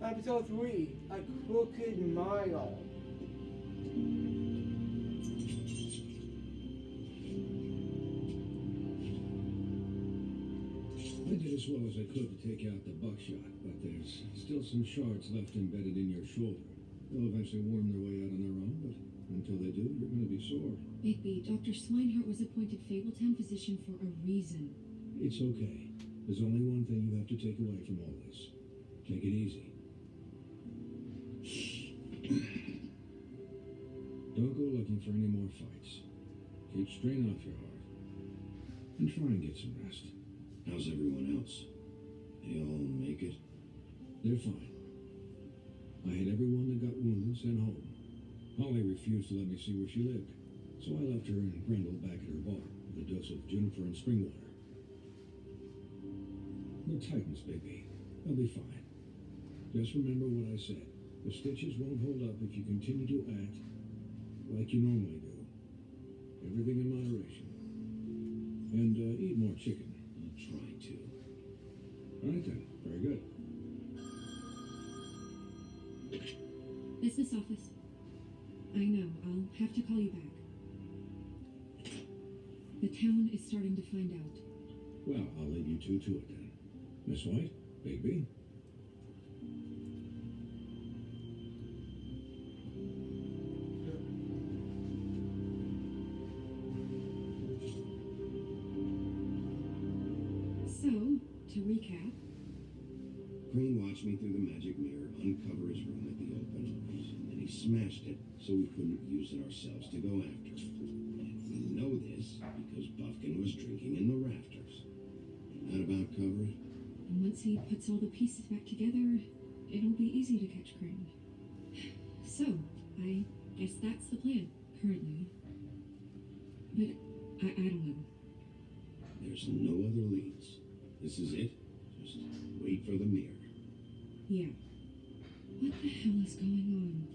Episode 3, A Crooked Mile. I did as well as I could to take out the buckshot, but there's still some shards left embedded in your shoulder. They'll eventually worm their way out on their own, but until they do, you're going to be sore. Bigby, Dr. Swinehart was appointed Fabletown physician for a reason. It's okay. There's only one thing you have to take away from all this. Take it easy. Don't go looking for any more fights. Keep strain off your heart. And try and get some rest. How's everyone else? They all make it? They're fine. I had everyone that got wounded sent home. Holly refused to let me see where she lived, so I left her and Grendel back at her bar with a dose of juniper and spring water. They're Titans, baby. They'll be fine. Just remember what I said. The stitches won't hold up if you continue to act like you normally do. Everything in moderation. And eat more chicken. I'll try to. All right then. Very good. Business office. I know, I'll have to call you back. The town is starting to find out. Well, I'll leave you two to it then. Miss White, Bigby. So, to recap. Crane watched me through the magic mirror uncover his room at the open arms, and then he smashed it so we couldn't use it ourselves to go after it. And we know this because Buffkin was drinking in the rafters. That about cover it? And once he puts all the pieces back together, it'll be easy to catch Crane. So, I guess that's the plan, currently. But I don't know. There's no other leads. This is it. Just wait for the mirror. Yeah. What the hell is going on?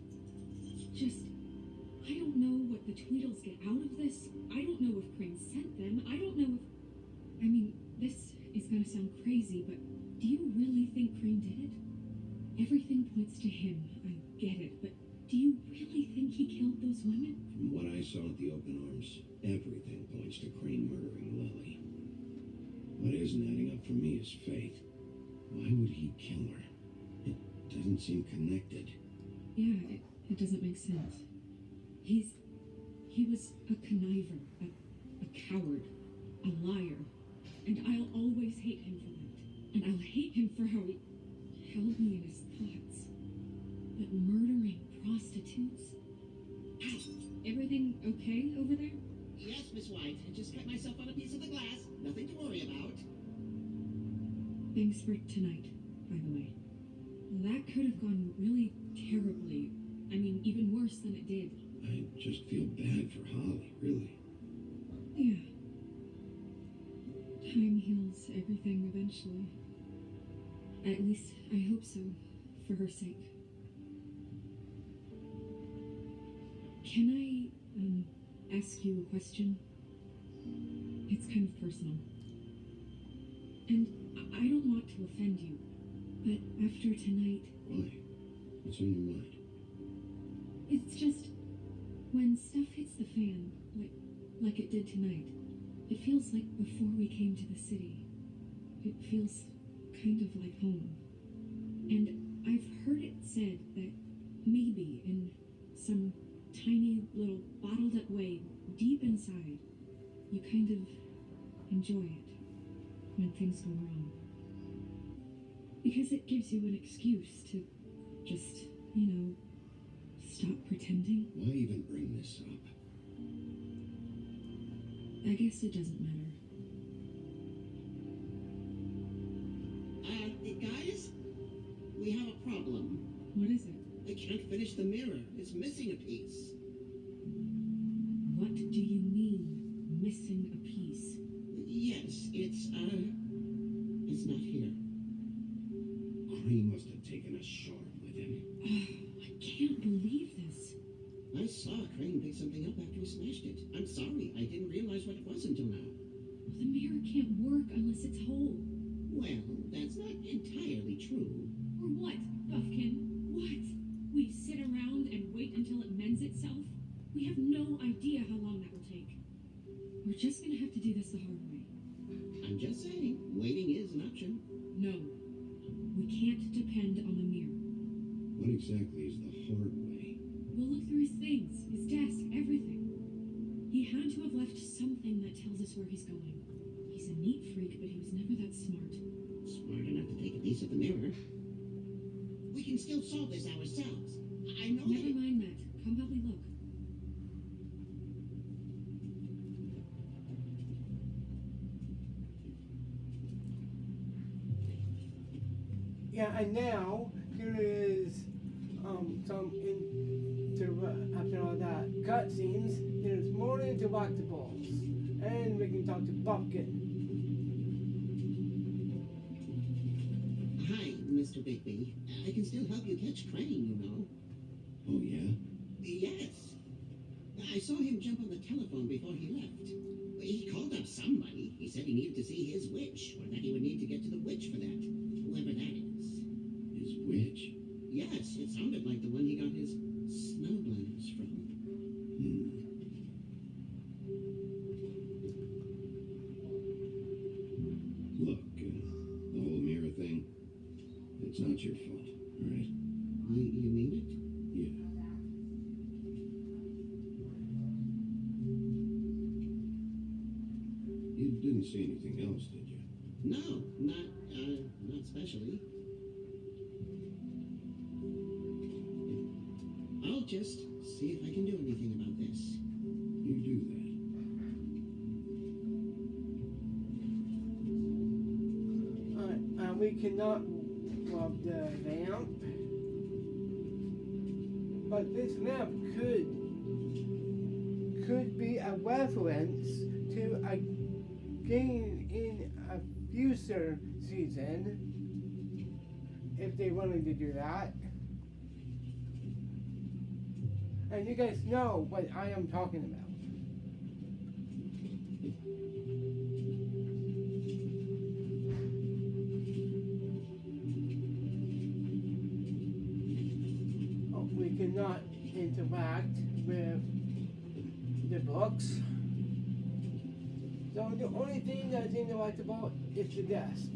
I don't know what the Tweedles get out of this. I don't know if Crane sent them. I don't know if... I mean, this is gonna sound crazy, but do you really think Crane did it? Everything points to him. I get it, but do you really think he killed those women? From what I saw at the open arms, everything points to Crane murdering Lily. What isn't adding up for me is Faith. Why would he kill her? It doesn't seem connected. Yeah, it doesn't make sense. He was a conniver, a coward, a liar. And I'll always hate him for that. And I'll hate him for how he held me in his thoughts. But murdering prostitutes? Ow! Everything okay over there? Yes, Miss White. I just cut myself on a piece of the glass. Nothing to worry about. Thanks for tonight, by the way. That could have gone really terribly. I mean, even worse than it did. I just feel bad for Holly, really. Yeah. Time heals everything eventually. At least I hope so, for her sake. Can I, ask you a question? It's kind of personal. And I don't want to offend you, but after tonight... Why? What's on your mind? It's just... when stuff hits the fan, like it did tonight, it feels like before we came to the city. It feels kind of like home. And I've heard it said that maybe in some tiny little bottled up way deep inside, you kind of enjoy it when things go wrong. Because it gives you an excuse to just, stop pretending. Why even bring this up? I guess it doesn't matter. Guys? We have a problem. What is it? I can't finish the mirror. It's missing a piece. What do you mean, missing a piece? Yes, it's not here. Crane must have taken a shard with him. I can't believe this. I saw Crane pick something up after he smashed it. I'm sorry. I didn't realize what it was until now. Well, the mirror can't work unless it's whole. Well, that's not entirely true. Or what, Buffkin? What? We sit around and wait until it mends itself? We have no idea how long that will take. We're just gonna have to do this the hard way. I'm just saying, waiting is an option. No. We can't depend on the mirror. What exactly is the hard way? We'll look through his things, his desk, everything. He had to have left something that tells us where he's going. He's a neat freak, but he was never that smart. Smart enough to take a piece of the mirror. We can still solve this ourselves. I know Never that. mind that. Come help me look. Yeah, and now there is some after all that cutscenes. There's more interactables, and we can talk to Pumpkin. Hi, Mr. Bigby. I can still help you catch Crane, you know. Oh, yeah? Yes. I saw him jump on the telephone before he left. He called up somebody. He said he needed to see his witch, or that he would need to get to the witch for that. Whoever that is. His witch? Yes, it sounded like the one he got his snowblinders from. Look, the whole mirror thing, it's not your fault, all right? You mean it? Yeah. You didn't see anything else, did you? No, not especially. I'll just see if I can do anything about this. You do that. We cannot rub the lamp, but this lamp could be a reference to a game in a future season, if they wanted to do that. And you guys know what I am talking about. We cannot interact with the books. So the only thing that's interactable is the desk.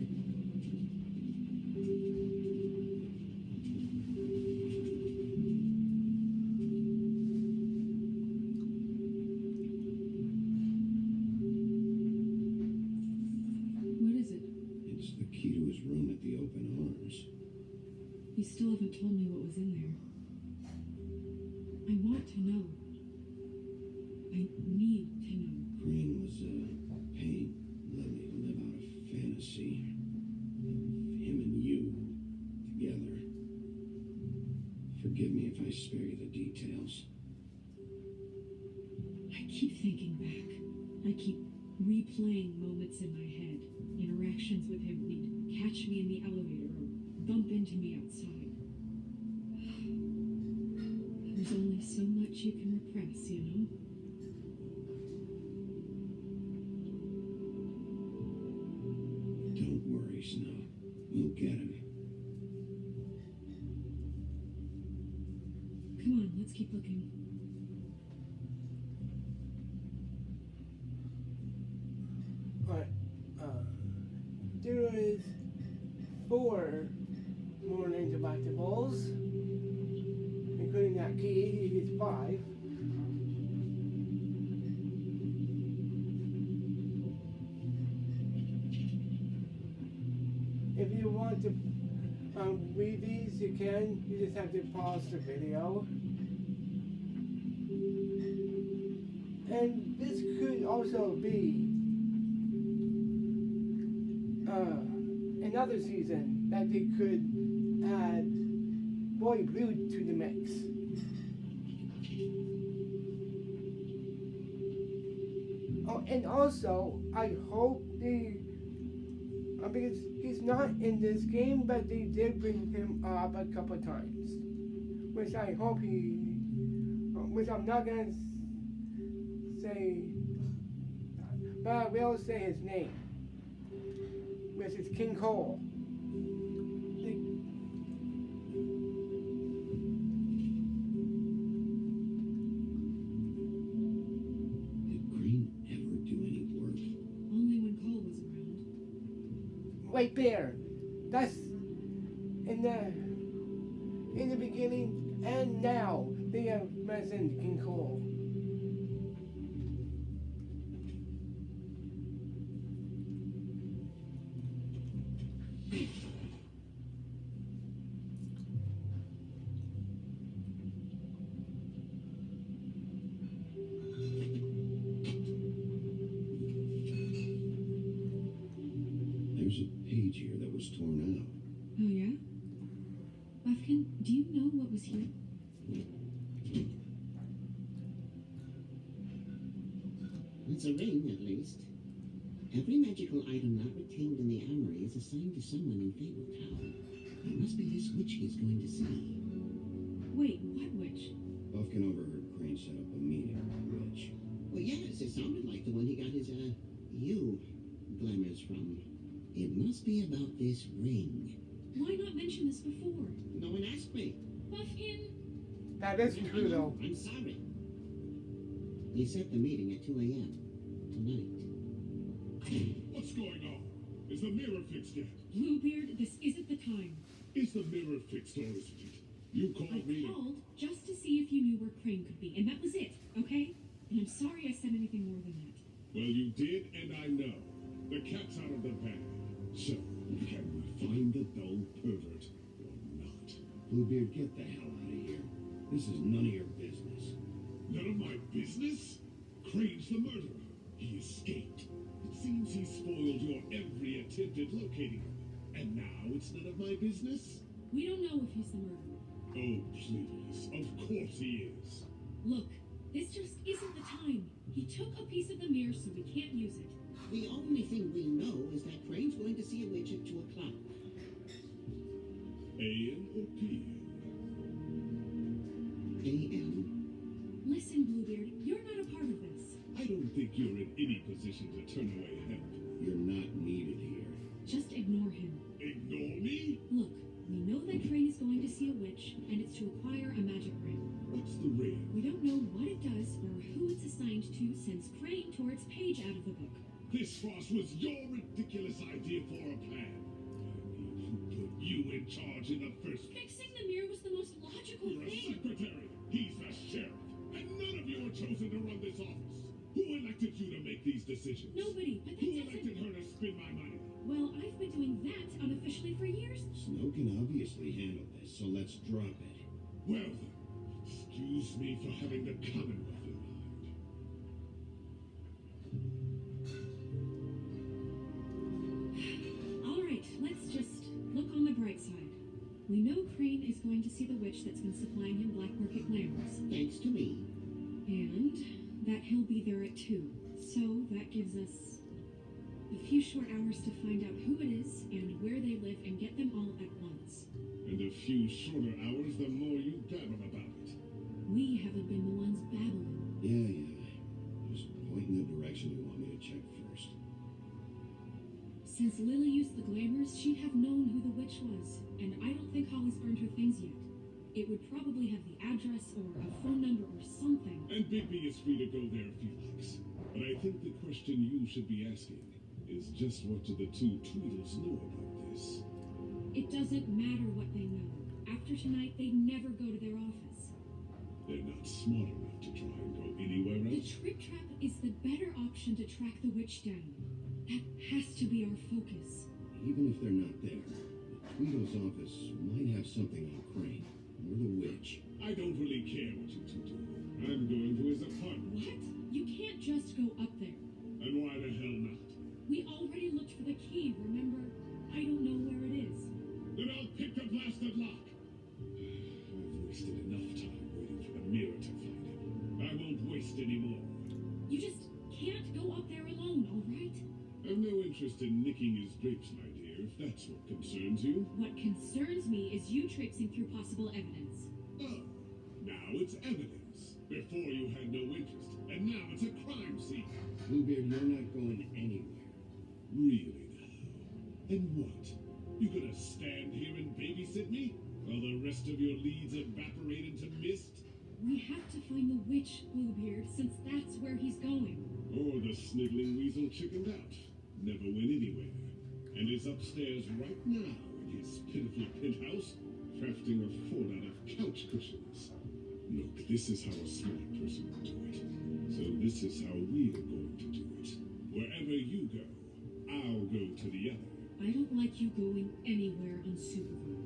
What is it? It's the key to his room at the open arms. You still haven't told me what was in there. I want to know. I need to know. Crane was paying Lily to live out a fantasy of him and you together. Forgive me if I spare you the details. I keep thinking back. I keep replaying moments in my head. Interactions with him when he'd catch me in the elevator or bump into me outside. There's only so much you can repress, you know? Don't worry, Snow. We'll get him. Come on, let's keep looking. Alright, there is 4 more interactables, including that key. It is 5. If you want to read these, you can. You just have to pause the video. And this could also be another season that they could add Boy Blue to the mix. Oh, and also, I hope they, because he's not in this game, but they did bring him up a couple times, which I hope which I'm not gonna say, but I will say his name, which is King Cole. right there. That's in the beginning and now they have Resident Control. There's a page here that was torn out. Oh, yeah? Buffkin, do you know what was here? It's a ring, at least. Every magical item not retained in the armory is assigned to someone in Fabletown. It must be this witch he's going to see. Wait, what witch? Buffkin overheard Crane set up a meeting with the witch. Well, yes, it sounded like the one he got his, glamours from. It must be about this ring. Why not mention this before? No one asked me. Buffkin! That is true though. I'm sorry. He set the meeting at 2 a.m. tonight. What's going on? Is the mirror fixed yet? Bluebeard, this isn't the time. Is the mirror fixed or isn't it? You I called me. called just to see if you knew where Crane could be, and that was it, okay? And I'm sorry I said anything more than that. Well, you did, and I know. The cat's out of the bag. So, can we find the dull pervert or not? Bluebeard, get the hell out of here. This is none of your business. None of my business? Crane's the murderer. He escaped. It seems he spoiled your every attempt at locating him. And now it's none of my business? We don't know if he's the murderer. Oh, please. Of course he is. Look, this just isn't the time. He took a piece of the mirror, so we can't use it. The only thing we know is that Crane's going to see a witch at 2 o'clock. A.M. or P.M.? A.M. Listen, Bluebeard, you're not a part of this. I don't think you're in any position to turn away help. You're not needed here. Just ignore him. Ignore me? Look, we know that Crane is going to see a witch, and it's to acquire a magic ring. What's the ring? We don't know what it does or who it's assigned to since Crane tore its page out of the book. This, Frost, was your ridiculous idea for a plan. I mean, who put you in charge in the first place? Fixing the mirror was the most logical You're a thing. secretary. He's the sheriff. And none of you are chosen to run this office. Who elected you to make these decisions? Nobody, but Who that elected doesn't... her to spend my money? Well, I've been doing that unofficially for years. Snow can obviously handle this, so let's drop it. Well then, excuse me for having the Commonwealth in mind. All right, let's just look on the bright side. We know Crane is going to see the witch that's been supplying him black market glamours. Thanks to me. And that he'll be there at 2. So that gives us a few short hours to find out who it is and where they live and get them all at once. And a few shorter hours, the more you babble about it. We haven't been the ones babbling. Yeah. Just point in the direction you want me to check first. Since Lily used the glamours, she'd have known who the witch was, and I don't think Holly's burned her things yet. It would probably have the address or a phone number or something. And Bigby is free to go there if he likes. But I think the question you should be asking is just what do the two Tweedles know about this? It doesn't matter what they know. After tonight, they'd never go to their office. They're not smart enough to try and go anywhere The else. Trick Trap is the better option to track the witch down. That has to be our focus. Even if they're not there, the Tweedle's office might have something on Crane, or the witch. I don't really care what you two do. I'm going to his apartment. What? You can't just go up there. And why the hell not? We already looked for the key, remember? I don't know where it is. Then I'll pick the blasted lock. I've wasted enough time waiting for the mirror to find him. I won't waste any more. You just can't go up there alone, all right? I've no interest in nicking his drapes, my dear, if that's what concerns you. What concerns me is you traipsing through possible evidence. Oh, now it's evidence. Before you had no interest, and now it's a crime scene. Bluebeard, you're not going anywhere. Really now? And what? You gonna stand here and babysit me? While the rest of your leads evaporate into mist? We have to find the witch, Bluebeard, since that's where he's going. Or the sniveling weasel chickened out. Never went anywhere. and is upstairs right now in his pitiful penthouse, crafting a fort out of couch cushions. Look, this is how a smart person would do it. So this is how we're going to do it. Wherever you go, I'll go to the other. I don't like you going anywhere unsupervised.